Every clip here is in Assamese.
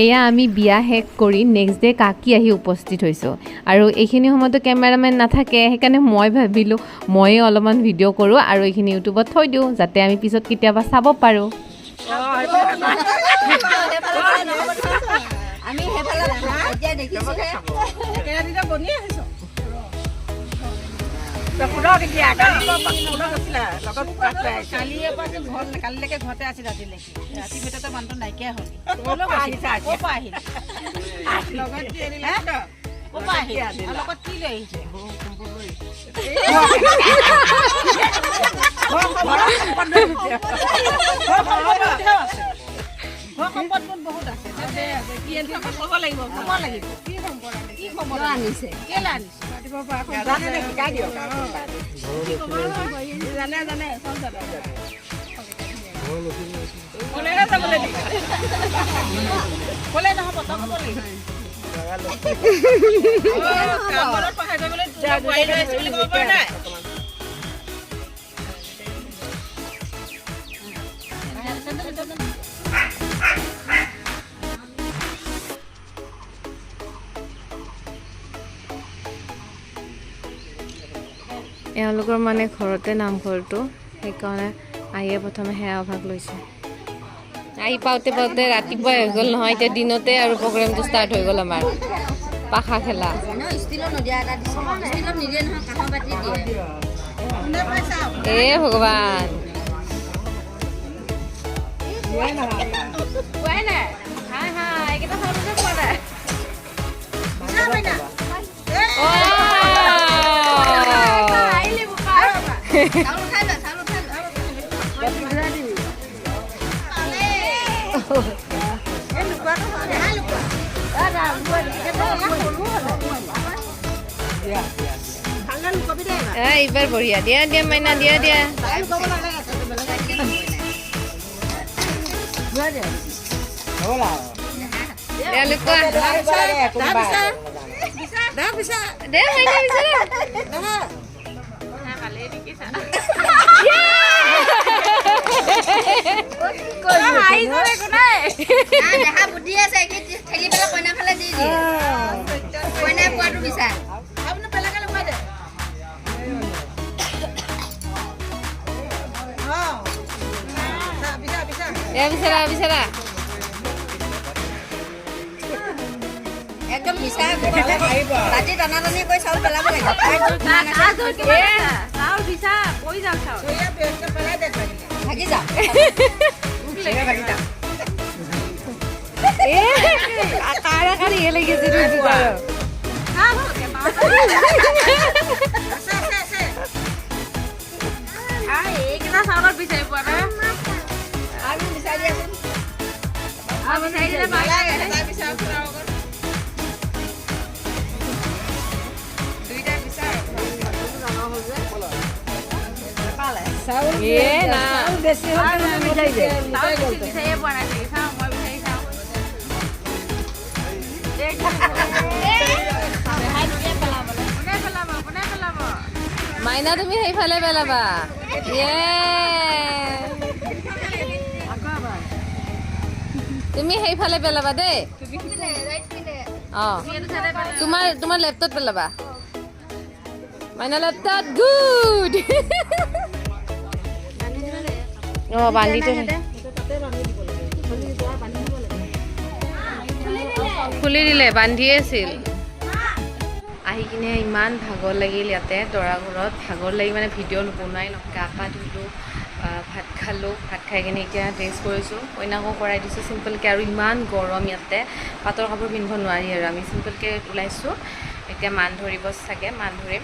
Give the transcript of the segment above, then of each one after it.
এয়া আমি বিয়া শেষ কৰি নেক্সট ডে কাকি আহি উপস্থিত হৈছোঁ আৰু এইখিনি সময়তো কেমেৰামেন নাথাকে সেইকাৰণে মই ভাবিলোঁ ময়ে অলপমান ভিডিঅ' কৰোঁ আৰু এইখিনি ইউটিউবত থৈ দিওঁ যাতে আমি পিছত কেতিয়াবা চাব পাৰোঁ। কালিলৈকে ঘৰতে আছিল ৰাতিলৈকে ৰাতি ভিতৰতে মানুহটো নাইকিয়া হ'ল লগত কি লৈ আহিছে সম্পদ বহুত আছে ক'ব লাগিব কি সম্পদ কি খবৰ আনিছে কেলে আনিছে জানে জানে চব জানে ক'লে নহ'ব তই ক'ব লাগিব এওঁলোকৰ মানে ঘৰতে নামঘৰটো সেইকাৰণে আহিয়ে প্ৰথমে সেৱা ভাগ লৈছে। আহি পাওঁতে পাওঁতে ৰাতিপুৱাই হৈ গ'ল নহয়, এতিয়া দিনতে আৰু প্ৰগ্ৰেমটো ষ্টাৰ্ট হৈ গ'ল আমাৰ পাখা খেলা। এ ভগৱান এইবাৰ বঢ়িয়া দিয়া দিয়া মাইনা দিয়া দিয়া বিচাৰা একদম মিছা ৰাতি টানাটানি কৰি চাউল পেলাব লাগে ভাগি যা লাগিছে এইকেইটা চাউলত বিচাৰি পোৱা নাই আৰু বিচাৰি আছো মাইনা তুমি সেইফালে পেলাবা তুমি সেইফালে পেলাবা দেই তোমাৰ লেপটপ পেলাবা মাইনা লেপটপ গুড বান্ধি খুলি দিলে বান্ধিয়ে আছিল। আহি কিনে ইমান ভাগৰ লাগিল ইয়াতে দৰা ঘৰত ভাগৰ লাগি মানে ভিডিঅ' নবনাই গা পা ধুলোঁ ভাত খালোঁ ভাত খাই কিনে এতিয়া ড্ৰেছ কৰিছোঁ কইনাকো কৰাই দিছোঁ চিম্পলকৈ আৰু ইমান গৰম ইয়াতে পাটৰ কাপোৰ পিন্ধিব নোৱাৰি আৰু আমি চিম্পলকৈ ওলাইছোঁ এতিয়া মান ধৰিব চাগে মান ধৰিম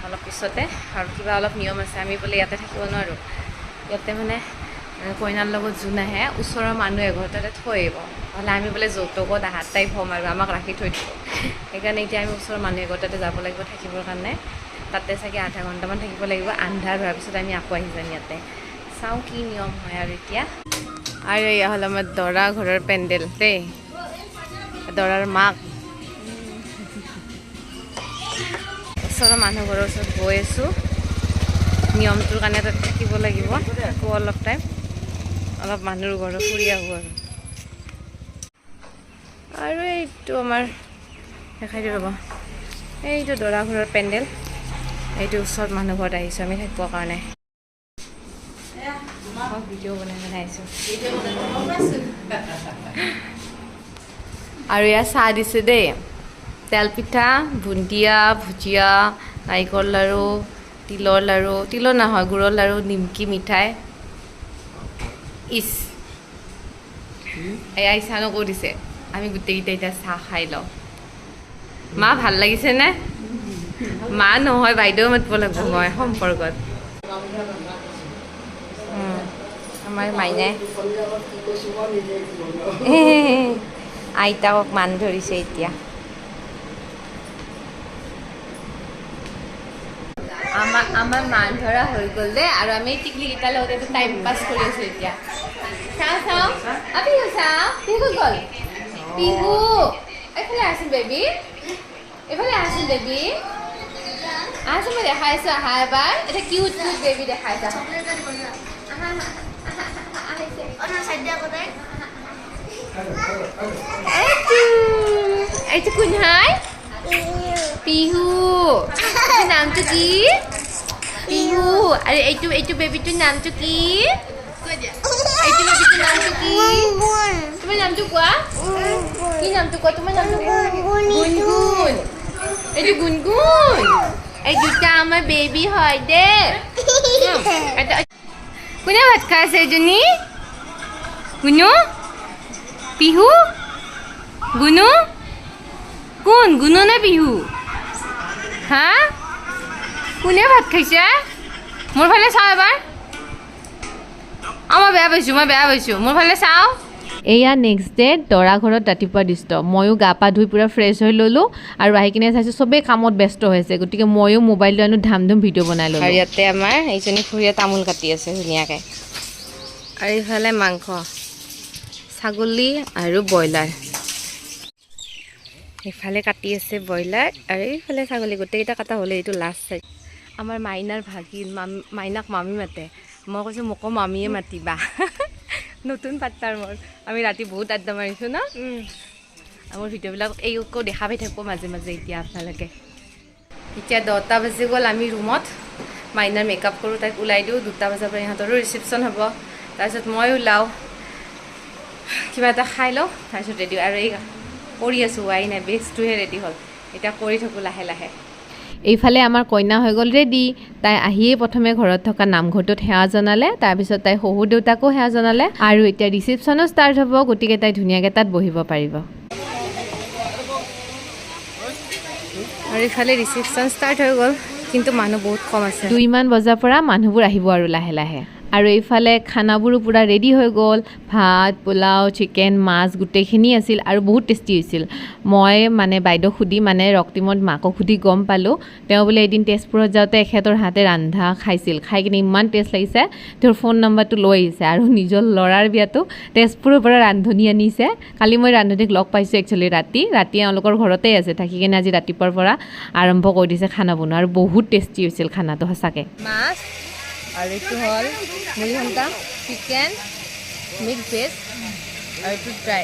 অলপ পিছতে আৰু কিবা অলপ নিয়ম আছে আমি বোলে ইয়াতে থাকিব নোৱাৰোঁ ইয়াতে মানে কইনাৰ লগত যোন আহে ওচৰৰ মানুহ এঘৰ তাতে থৈ আহিব নহ'লে আমি বোলে যৌতুকত আহাত টাইপ হ'ম আৰু আমাক ৰাখি থৈ দিব সেইকাৰণে এতিয়া আমি ওচৰৰ মানুহ এঘৰ তাতে যাব লাগিব থাকিবৰ কাৰণে তাতে চাগে আধা ঘণ্টামান থাকিব লাগিব আন্ধাৰ হোৱাৰ পিছত আমি আকৌ আহি যাম ইয়াতে চাওঁ কি নিয়ম হয় আৰু এতিয়া আৰু এয়া হ'ল আমাৰ দৰা ঘৰৰ পেণ্ডেল দেই দৰাৰ মাক ওচৰৰ মানুহ ঘৰৰ ওচৰত গৈ আছোঁ নিয়মটোৰ কাৰণে তাত থাকিব লাগিব আকৌ অলপ টাইম অলপ মানুহৰ ঘৰত ফুৰি আহোঁ আৰু আৰু এইটো আমাৰ দেখাই দিওঁ ৰ'ব, এইটো দৰা ঘৰৰ পেণ্ডেল, এইটো ওচৰত মানুহ ঘৰত আহিছোঁ আমি থাকিবৰ কাৰণে। ভিডিঅ' বনাই আহিছোঁ আৰু ইয়াত চাহ দিছে দেই, তেল পিঠা, বুন্দিয়া, ভুজিয়া, নাৰিকল লাৰু, তিলৰ লাৰু, তিলৰ নহয় গুৰৰ লাৰু, নিমকি মিঠাই। ইচ এয়া ইচানকো দিছে, আমি গোটেইকেইটা এতিয়া চাহ খাই লওঁ। মা ভাল লাগিছেনে? মা নহয় বাইদেউ মাতিব লাগিব মই সম্পৰ্কত। আমাৰ মাইনাই আইতাকক মান ধৰিছে এতিয়া। আমাৰ মান ধৰা হৈ গ'ল দেই, আৰু আমি টিকলিকেইটাৰ লগতে টাইম পাছ কৰি আছোঁ এতিয়া। চাওঁ পিহু চাওঁ, পিহু গ'ল পিহু, এইফালে আছোন বেবী, এইফালে আছোন বেবী, আছোন মই দেখাই আছোঁ, আহা এবাৰ এটা কিউট কিউট বেবী দেখাই আছা। এইটো কোন হয়? পিহু। নামটো কি? পিহু। আৰু এইটো বেবীটোৰ নামটো কি? এইটো বেবীটোৰ নামটো কি? তোমাৰ নামটো কোৱা, কি নামটো কোৱা? তোমাৰ নামটো গুণগুণ। এইটো গুণগুণ। এই দুটা আমাৰ বেবী হয় দেই। কোনে ভাত খাই আছে এজনী? গুণু, পিহু, গুণু, কোন গুণু নে পিহু? হা কোনে ভাত খাইছে? মোৰ ফালে চাওঁ এবাৰ। মই বেয়া পাইছোঁ, মোৰ ফালে চাওঁ। এয়া নেক্সট ডে দৰা ঘৰত ৰাতিপুৱা দৃশ্য। ময়ো গা পা ধুই পূৰা ফ্ৰেছ হৈ ল'লোঁ আৰু আহি কিনে চাইছোঁ চবেই কামত ব্যস্ত হৈছে, গতিকে ময়ো মোবাইলটো আনো ধাম ভিডিঅ' বনাই ল'লোঁ। আৰু ইয়াতে আমাৰ এইজনী খুৰীয়ে তামোল কাটি আছে ধুনীয়াকৈ। আৰু এইফালে মাংস, ছাগলী আৰু ব্ৰইলাৰ। এইফালে কাটি আছে ব্ৰইলাৰ আৰু এইফালে ছাগলী, গোটেইকেইটা কটা হ'লে এইটো লাষ্ট চাইড। আমাৰ মাইনাৰ ভাগিন, মাইনাক মামী মাতে, মই কৈছোঁ মোকো মামীয়ে মাতিবা। নতুন পাৰ্টনাৰ মোৰ, আমি ৰাতি বহুত আড্ডা মাৰিছোঁ ন। মোৰ ভিডিঅ'বিলাক এইকো দেখা পাই থাকোঁ মাজে মাজে এতিয়া আপোনালোকে। এতিয়া 10টা বাজি গ'ল, আমি ৰুমত মাইনাৰ মেকআপ কৰোঁ, তাইক ওলাই দিওঁ। 2টা বজাৰ পৰা ইহঁতৰো ৰিচিপশ্যন হ'ব, তাৰপিছত মই ওলাওঁ, কিবা এটা খাই লওঁ, তাৰপিছত ৰেডি। আৰু এই কৰি আছোঁ, হোৱাই নাই, বেগটোহে ৰেডি হ'ল, এতিয়া কৰি থাকোঁ লাহে লাহে। এইফালে আমাৰ কইনা হৈ গ'ল ৰেডি। তাই আহিয়ে প্ৰথমে ঘৰত থকা নামঘৰটোত সেৱা জনালে, তাৰপিছত তাই শহুৰ দেউতাকো সেৱা জনালে, আৰু এতিয়া ৰিচিপশ্যনো ষ্টাৰ্ট হ'ব, গতিকে তাই ধুনীয়াকৈ তাত বহিব পাৰিব। আৰু ইফালে ৰিচিপশ্যন ষ্টাৰ্ট হৈ গ'ল, কিন্তু মানুহ বহুত কম আছে। 2মান বজাৰ পৰা মানুহবোৰ আহিব আৰু লাহে লাহে। আৰু এইফালে খানাবোৰো পূৰা ৰেডি হৈ গ'ল, ভাত, পোলাও, চিকেন, মাছ গোটেইখিনি আছিল আৰু বহুত টেষ্টি হৈছিল। মই বাইদেউক সুধি, ৰক্তিমত মাকক সুধি গম পালোঁ, তেওঁ বোলে এদিন তেজপুৰত যাওঁতে এখেতৰ হাতে ৰান্ধা খাইছিল, খাই কিনে ইমান টেষ্ট লাগিছে, তেওঁৰ ফোন নম্বৰটো লৈ আহিছে আৰু নিজৰ ল'ৰাৰ বিয়াতো তেজপুৰৰ পৰা ৰান্ধনি আনিছে। কালি মই ৰান্ধনিক লগ পাইছোঁ একচুৱেলি ৰাতি এওঁলোকৰ ঘৰতে আছে, থাকি কিনে আজি ৰাতিপুৱাৰ পৰা আৰম্ভ কৰি দিছে খানা বনোৱা, আৰু বহুত টেষ্টি হৈছিল খানাটো সঁচাকৈ। মাছ আৰু এইটো হ'ল মুড়ি ঘণ্টা, চিকেন, মিক্স ভেজ, আৰু এইটো ড্ৰাই।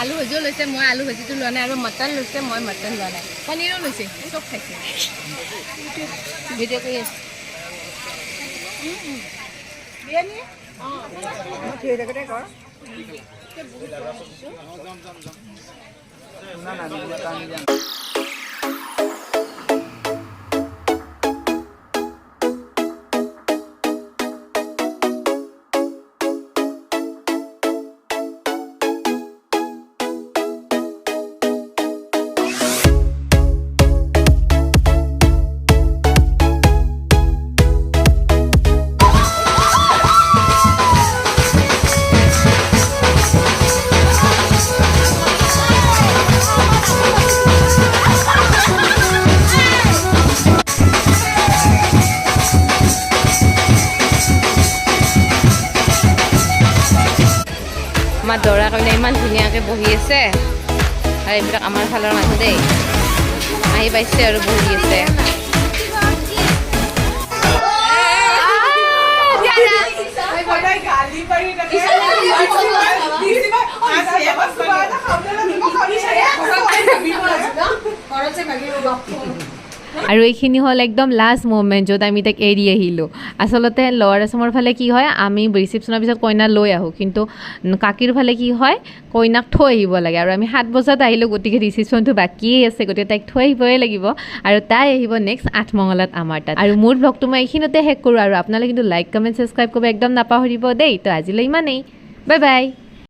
আলু ভাজিও লৈছে, মই আলু ভাজিটো লোৱা নাই, আৰু মটন লৈছে, মই মটন লোৱা নাই, পনীৰো লৈছে, চব খাইছে। ভিডিঅ' কৰি আছে। আমাৰ দৰা কইনা ইমান ধুনীয়াকৈ বহি আছে, আৰু এইবিলাক আমাৰ ফালৰ মানুহ দেই, আহি পাইছে আৰু বহি আছে। আৰু এইখিনি হ'ল একদম লাষ্ট মুভমেণ্ট য'ত আমি তাইক এৰি আহিলোঁ আচলতে লৱাৰ আছামৰ ফালে কি হয় আমি ৰিচিপশ্যনৰ পিছত কইনা লৈ আহোঁ কিন্তু কাকিৰ ফালে কি হয় কইনাক থৈ আহিব লাগে আৰু আমি 7 বজাত আহিলোঁ গতিকে ৰিচিপশ্যনটো বাকিয়েই আছে গতিকে তাইক থৈ আহিবই লাগিব আৰু তাই আহিব নেক্সট 8 মঙলাত আমাৰ তাত আৰু মোৰ ব্লগটো মই এইখিনিতে শেষ কৰোঁ আৰু আপোনালোকে কিন্তু লাইক কমেণ্ট ছাবস্ক্ৰাইব কৰিব একদম নাপাহৰিব দেই তো আজিলৈ ইমানেই বাই বাই